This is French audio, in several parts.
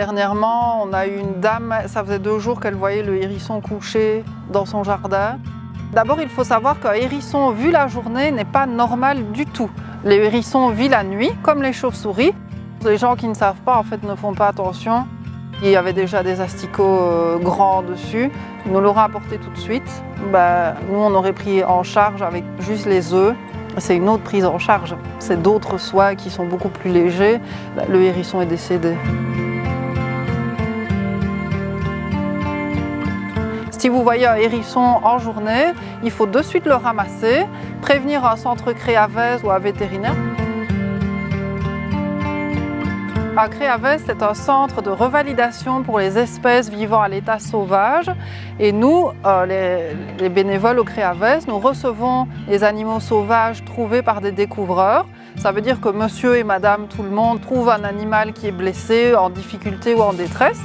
Dernièrement, on a eu une dame, ça faisait 2 jours qu'elle voyait le hérisson couché dans son jardin. D'abord, il faut savoir qu'un hérisson vu la journée n'est pas normal du tout. Les hérissons vivent la nuit, comme les chauves-souris. Les gens qui ne savent pas, en fait, ne font pas attention. Il y avait déjà des asticots grands dessus. Ils nous l'auraient apporté tout de suite. Nous, on aurait pris en charge avec juste les œufs. C'est une autre prise en charge. C'est d'autres soins qui sont beaucoup plus légers. Le hérisson est décédé. Si vous voyez un hérisson en journée, il faut de suite le ramasser, prévenir un centre Créavès ou un vétérinaire. Un Créavès, c'est un centre de revalidation pour les espèces vivant à l'état sauvage. Et nous, les bénévoles au Créavès, nous recevons les animaux sauvages trouvés par des découvreurs. Ça veut dire que monsieur et madame, tout le monde, trouve un animal qui est blessé, en difficulté ou en détresse.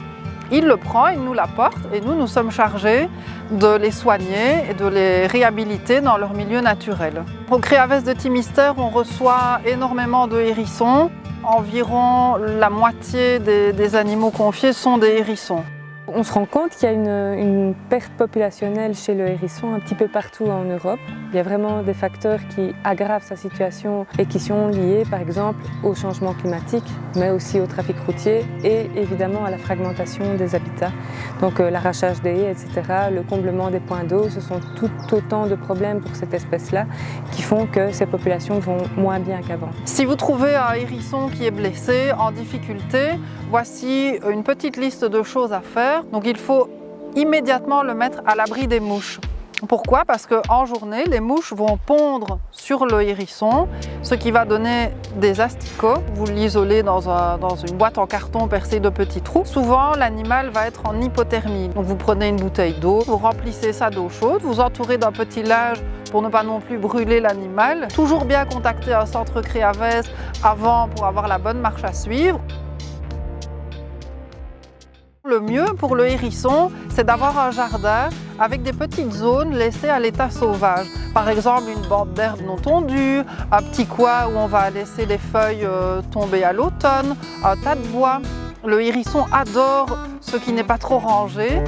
Il le prend, il nous l'apporte et nous sommes chargés de les soigner et de les réhabiliter dans leur milieu naturel. Au Créavès de Timistère, on reçoit énormément de hérissons. Environ la moitié des animaux confiés sont des hérissons. On se rend compte qu'il y a une perte populationnelle chez le hérisson un petit peu partout en Europe. Il y a vraiment des facteurs qui aggravent sa situation et qui sont liés par exemple au changement climatique, mais aussi au trafic routier et évidemment à la fragmentation des habitats. Donc l'arrachage des haies, etc., le comblement des points d'eau, ce sont tout autant de problèmes pour cette espèce-là qui font que ces populations vont moins bien qu'avant. Si vous trouvez un hérisson qui est blessé, en difficulté, voici une petite liste de choses à faire. Donc il faut immédiatement le mettre à l'abri des mouches. Pourquoi? Parce qu'en journée, les mouches vont pondre sur le hérisson, ce qui va donner des asticots. Vous l'isolez dans une boîte en carton percée de petits trous. Souvent, l'animal va être en hypothermie. Donc vous prenez une bouteille d'eau, vous remplissez ça d'eau chaude, vous entourez d'un petit linge pour ne pas non plus brûler l'animal. Toujours bien contacter un centre Créavès avant pour avoir la bonne marche à suivre. Le mieux pour le hérisson, c'est d'avoir un jardin avec des petites zones laissées à l'état sauvage. Par exemple, une bande d'herbe non tondue, un petit coin où on va laisser les feuilles tomber à l'automne, un tas de bois. Le hérisson adore ce qui n'est pas trop rangé.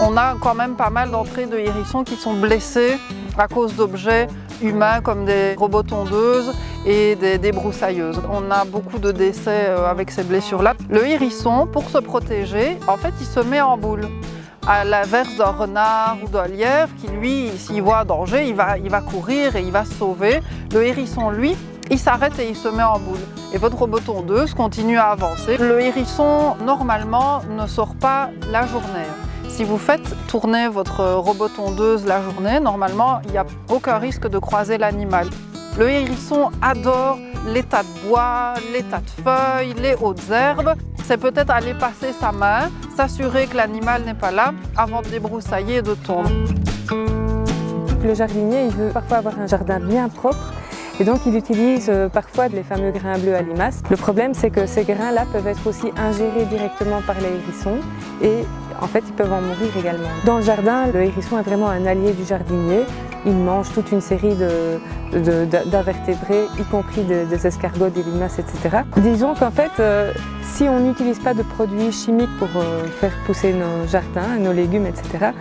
On a quand même pas mal d'entrées de hérissons qui sont blessés à cause d'objets humains comme des robots tondeuses et des débroussailleuses. On a beaucoup de décès avec ces blessures-là. Le hérisson, pour se protéger, en fait, il se met en boule. À l'inverse d'un renard ou d'un lièvre qui, lui, s'il voit un danger, il va courir et il va se sauver. Le hérisson, lui, il s'arrête et il se met en boule. Et votre robot tondeuse continue à avancer. Le hérisson, normalement, ne sort pas la journée. Si vous faites tourner votre robot tondeuse la journée, normalement, il n'y a aucun risque de croiser l'animal. Le hérisson adore les tas de bois, les tas de feuilles, les hautes herbes. C'est peut-être aller passer sa main, s'assurer que l'animal n'est pas là avant de débroussailler et de tondre. Le jardinier, il veut parfois avoir un jardin bien propre. Et donc il utilise parfois les fameux grains bleus à limaces. Le problème, c'est que ces grains-là peuvent être aussi ingérés directement par les hérissons et en fait ils peuvent en mourir également. Dans le jardin, le hérisson est vraiment un allié du jardinier. Il mange toute une série d'invertébrés, y compris des escargots, des limaces, etc. Disons qu'en fait, si on n'utilise pas de produits chimiques pour faire pousser nos jardins, nos légumes, etc.,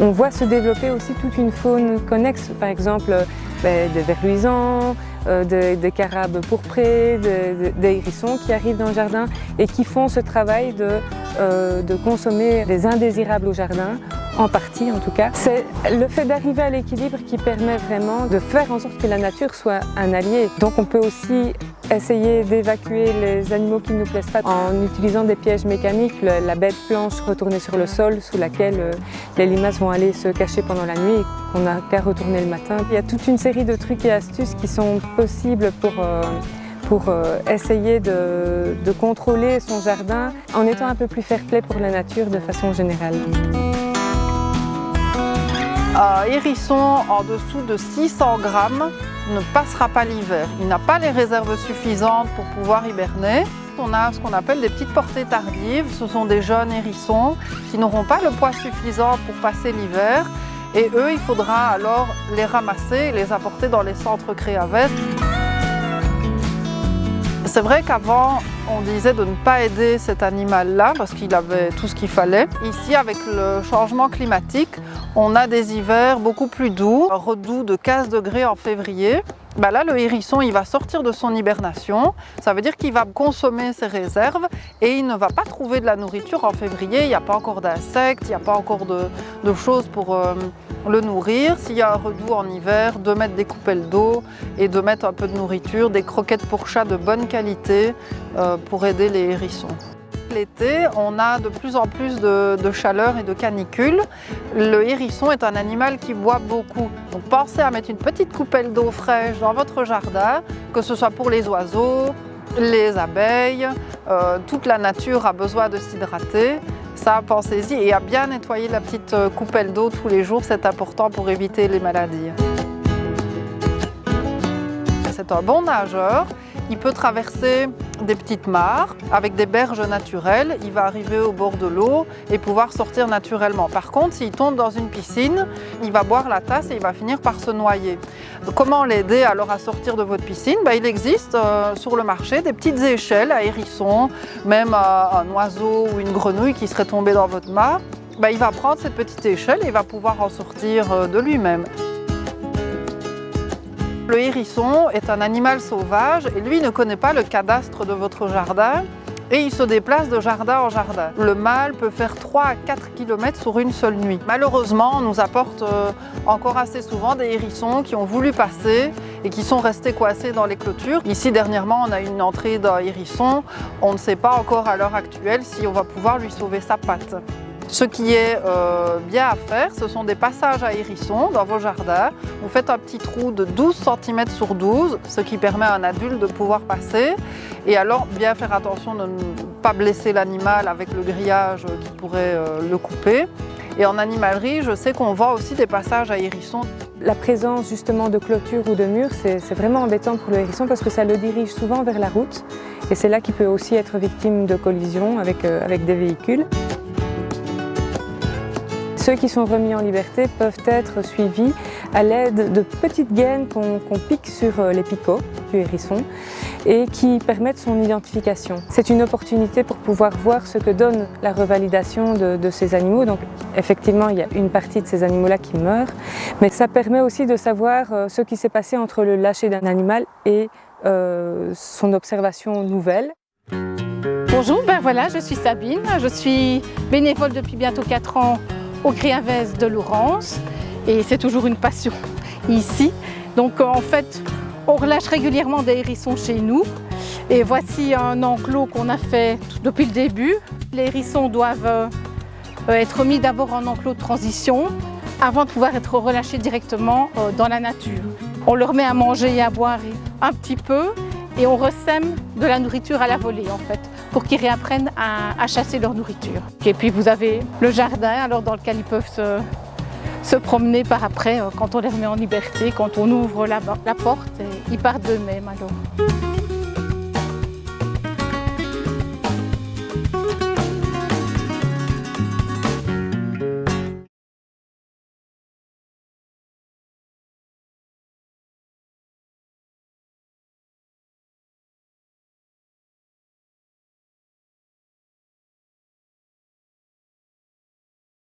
on voit se développer aussi toute une faune connexe, par exemple des vers luisants, des carabes pourprés, des hérissons qui arrivent dans le jardin et qui font ce travail de consommer les indésirables au jardin, en partie en tout cas. C'est le fait d'arriver à l'équilibre qui permet vraiment de faire en sorte que la nature soit un allié. Donc on peut aussi essayer d'évacuer les animaux qui ne nous plaisent pas en utilisant des pièges mécaniques, la bête blanche retournée sur le sol sous laquelle les limaces vont aller se cacher pendant la nuit et qu'on n'a qu'à retourner le matin. Il y a toute une série de trucs et astuces qui sont possibles pour essayer de contrôler son jardin en étant un peu plus fair-play pour la nature de façon générale. Un hérisson en dessous de 600 grammes ne passera pas l'hiver. Il n'a pas les réserves suffisantes pour pouvoir hiberner. On a ce qu'on appelle des petites portées tardives. Ce sont des jeunes hérissons qui n'auront pas le poids suffisant pour passer l'hiver. Et eux, il faudra alors les ramasser et les apporter dans les centres Créavès. C'est vrai qu'avant, on disait de ne pas aider cet animal-là parce qu'il avait tout ce qu'il fallait. Ici, avec le changement climatique, on a des hivers beaucoup plus doux, un redout de 15 degrés en février. Là, le hérisson, il va sortir de son hibernation. Ça veut dire qu'il va consommer ses réserves et il ne va pas trouver de la nourriture en février. Il n'y a pas encore d'insectes, il n'y a pas encore de choses pour le nourrir. S'il y a un redout en hiver, de mettre des coupelles d'eau et de mettre un peu de nourriture, des croquettes pour chat de bonne qualité pour aider les hérissons. L'été, on a de plus en plus de chaleur et de canicule. Le hérisson est un animal qui boit beaucoup. Donc pensez à mettre une petite coupelle d'eau fraîche dans votre jardin, que ce soit pour les oiseaux, les abeilles, toute la nature a besoin de s'hydrater. Ça, pensez-y, et à bien nettoyer la petite coupelle d'eau tous les jours, c'est important pour éviter les maladies. C'est un bon nageur. Il peut traverser des petites mares avec des berges naturelles. Il va arriver au bord de l'eau et pouvoir sortir naturellement. Par contre, s'il tombe dans une piscine, il va boire la tasse et il va finir par se noyer. Comment l'aider alors à sortir de votre piscine? Il existe sur le marché des petites échelles à hérissons, même un oiseau ou une grenouille qui serait tombé dans votre mare. Il va prendre cette petite échelle et il va pouvoir en sortir de lui-même. Le hérisson est un animal sauvage et lui ne connaît pas le cadastre de votre jardin et il se déplace de jardin en jardin. Le mâle peut faire 3 à 4 km sur une seule nuit. Malheureusement, on nous apporte encore assez souvent des hérissons qui ont voulu passer et qui sont restés coincés dans les clôtures. Ici, dernièrement, on a eu une entrée d'un hérisson. On ne sait pas encore à l'heure actuelle si on va pouvoir lui sauver sa patte. Ce qui est bien à faire, ce sont des passages à hérissons dans vos jardins. Vous faites un petit trou de 12 cm sur 12, ce qui permet à un adulte de pouvoir passer. Et alors, bien faire attention de ne pas blesser l'animal avec le grillage qui pourrait le couper. Et en animalerie, je sais qu'on vend aussi des passages à hérissons. La présence justement de clôtures ou de murs, c'est vraiment embêtant pour le hérisson parce que ça le dirige souvent vers la route. Et c'est là qu'il peut aussi être victime de collisions avec des véhicules. Ceux qui sont remis en liberté peuvent être suivis à l'aide de petites gaines qu'on pique sur les picots du hérisson et qui permettent son identification. C'est une opportunité pour pouvoir voir ce que donne la revalidation de ces animaux. Donc effectivement, il y a une partie de ces animaux-là qui meurent, mais ça permet aussi de savoir ce qui s'est passé entre le lâcher d'un animal et son observation nouvelle. Bonjour, voilà, je suis Sabine, je suis bénévole depuis bientôt 4 ans au Créavez de Laurence et c'est toujours une passion ici. Donc en fait, on relâche régulièrement des hérissons chez nous et voici un enclos qu'on a fait depuis le début. Les hérissons doivent être mis d'abord en enclos de transition avant de pouvoir être relâchés directement dans la nature. On leur met à manger et à boire un petit peu et on ressème de la nourriture à la volée en fait, pour qu'ils réapprennent à chasser leur nourriture. Et puis vous avez le jardin alors dans lequel ils peuvent se promener par après quand on les remet en liberté, quand on ouvre la porte, et ils partent d'eux-mêmes alors.